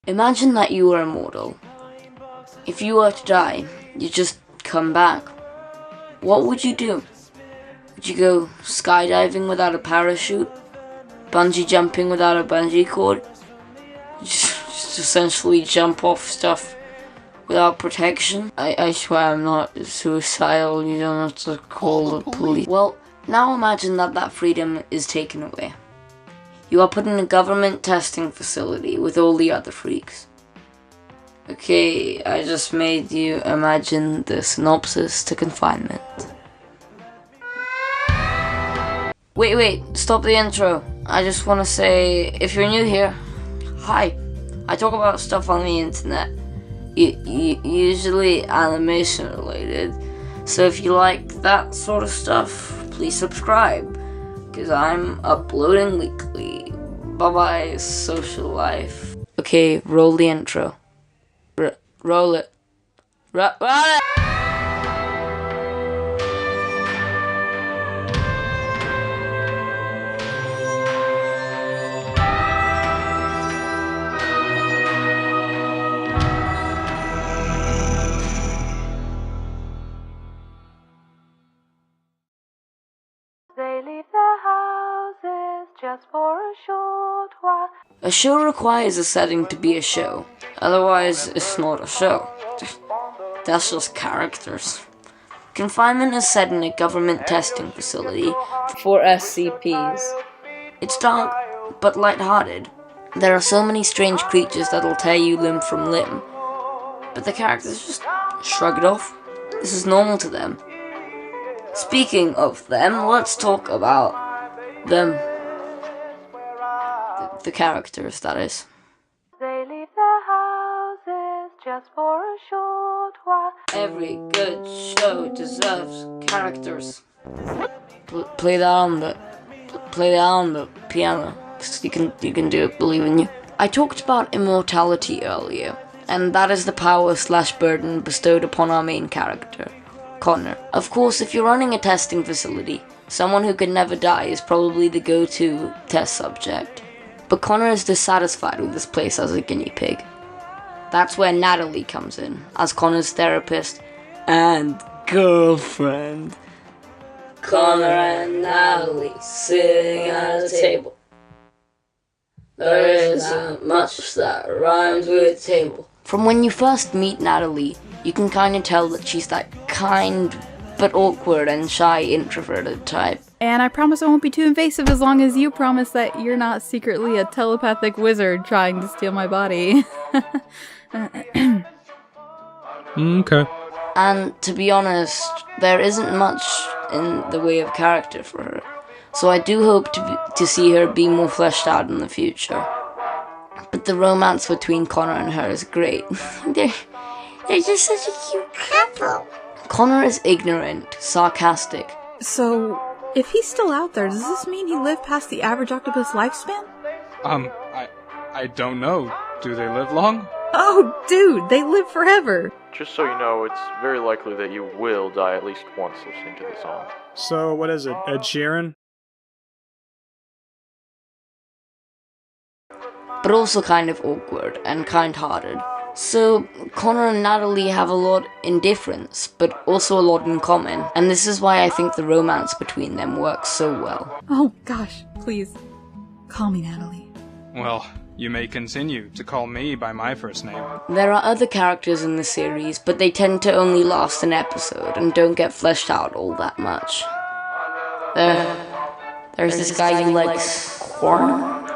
Imagine that you were immortal. If you were to die, you just come back. What would you do? Would you go skydiving without a parachute? Bungee jumping without a bungee cord? Just essentially jump off stuff without protection? I swear I'm not suicidal, you don't have to call the police. Well, now imagine that freedom is taken away. You are put in a government testing facility with all the other freaks. Okay, I just made you imagine the synopsis to Confinement. Wait, stop the intro. I just want to say, if you're new here, hi. I talk about stuff on the internet, usually animation related. So if you like that sort of stuff, please subscribe, because I'm uploading weekly. Bye bye, social life. Okay, roll the intro. Roll it. Roll it! They leave their houses just for a short while. A show requires a setting to be a show. Otherwise, it's not a show. That's just characters. Confinement is set in a government testing facility for SCPs. It's dark, but lighthearted. There are so many strange creatures that'll tear you limb from limb. But the characters just shrug it off. This is normal to them. Speaking of them, let's talk about them. The characters, that is. They leave their houses just for a short while. Every good show deserves characters. Play that on the piano. 'Cause you can do it, believe in you. I talked about immortality earlier, and that is the power/burden bestowed upon our main character, Connor. Of course, if you're running a testing facility, someone who can never die is probably the go-to test subject. But Connor is dissatisfied with this place as a guinea pig. That's where Natalie comes in, as Connor's therapist and girlfriend. Connor and Natalie sitting at a table. There isn't much that rhymes with table. From when you first meet Natalie, you can kind of tell that she's that kind but awkward and shy introverted type. And I promise I won't be too invasive as long as you promise that you're not secretly a telepathic wizard trying to steal my body. Okay. And to be honest, there isn't much in the way of character for her. So I do hope to see her be more fleshed out in the future. But the romance between Connor and her is great. They're just such a cute couple. Connor is ignorant, sarcastic. So, if he's still out there, does this mean he lived past the average octopus lifespan? I don't know. Do they live long? Oh, dude, they live forever. Just so you know, it's very likely that you will die at least once listening to the song. So, what is it, Ed Sheeran? But also kind of awkward and kind-hearted. So, Connor and Natalie have a lot in difference, but also a lot in common, and this is why I think the romance between them works so well. Oh, gosh, please. Call me Natalie. Well, you may continue to call me by my first name. There are other characters in the series, but they tend to only last an episode and don't get fleshed out all that much. There's this guy who likes corn.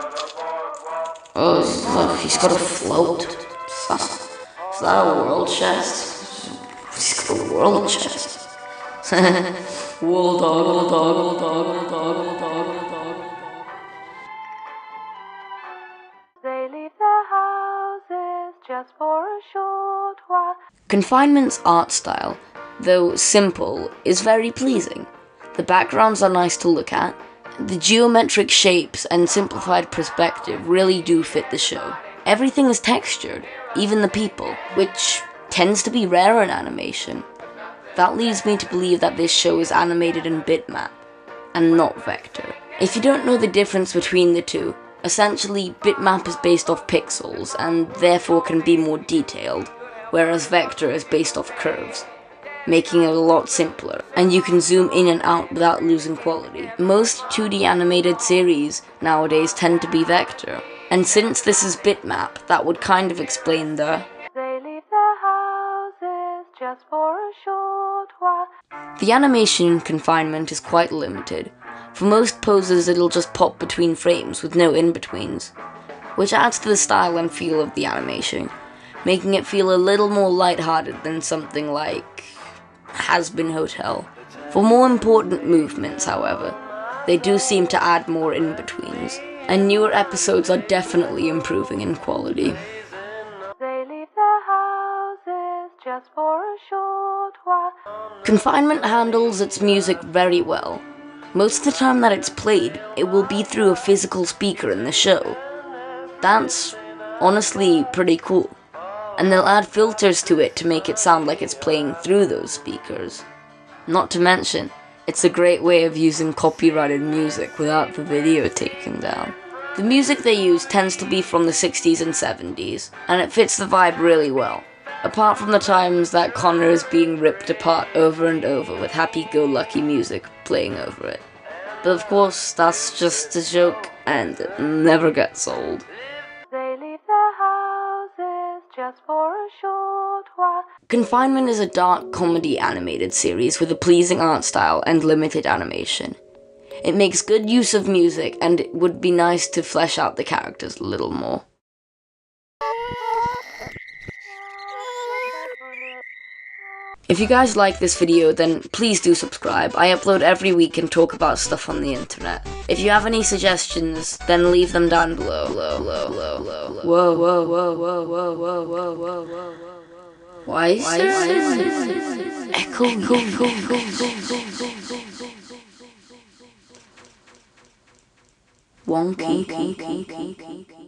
Oh, look, he's got a float. Is that a world chest? He's got a world chest. Wool dog, wool dog, wool dog, wool dog, wool dog, wool dog. They leave their houses just for a short while. Confinement's art style, though simple, is very pleasing. The backgrounds are nice to look at. The geometric shapes and simplified perspective really do fit the show. Everything is textured, even the people, which tends to be rare in animation. That leads me to believe that this show is animated in bitmap, and not vector. If you don't know the difference between the two, Essentially, bitmap is based off pixels, and therefore can be more detailed, whereas vector is based off curves, making it a lot simpler, and you can zoom in and out without losing quality. Most 2D animated series nowadays tend to be vector, and since this is bitmap, that would kind of explain the They leave their houses just for a short while. The animation in Confinement is quite limited. For most poses it'll just pop between frames with no in-betweens, which adds to the style and feel of the animation, making it feel a little more lighthearted than something like Has-Been Hotel. For more important movements, however, they do seem to add more in-betweens, and newer episodes are definitely improving in quality. They leave their houses just for a short while. Confinement handles its music very well. Most of the time that it's played, it will be through a physical speaker in the show. That's honestly pretty cool. And they'll add filters to it to make it sound like it's playing through those speakers. Not to mention, it's a great way of using copyrighted music without the video taken down. The music they use tends to be from the 60s and 70s, and it fits the vibe really well. Apart from the times that Connor is being ripped apart over and over with happy-go-lucky music playing over it. But of course, that's just a joke, and it never gets old. They leave their houses just for a short while. Confinement is a dark comedy animated series with a pleasing art style and limited animation. It makes good use of music, and it would be nice to flesh out the characters a little more. If you guys like this video, then please do subscribe. I upload every week and talk about stuff on the internet. If you have any suggestions, then leave them down below. Whoa, whoa, whoa, whoa, whoa, whoa, whoa, whoa, whoa. Why is there echo? Wonky.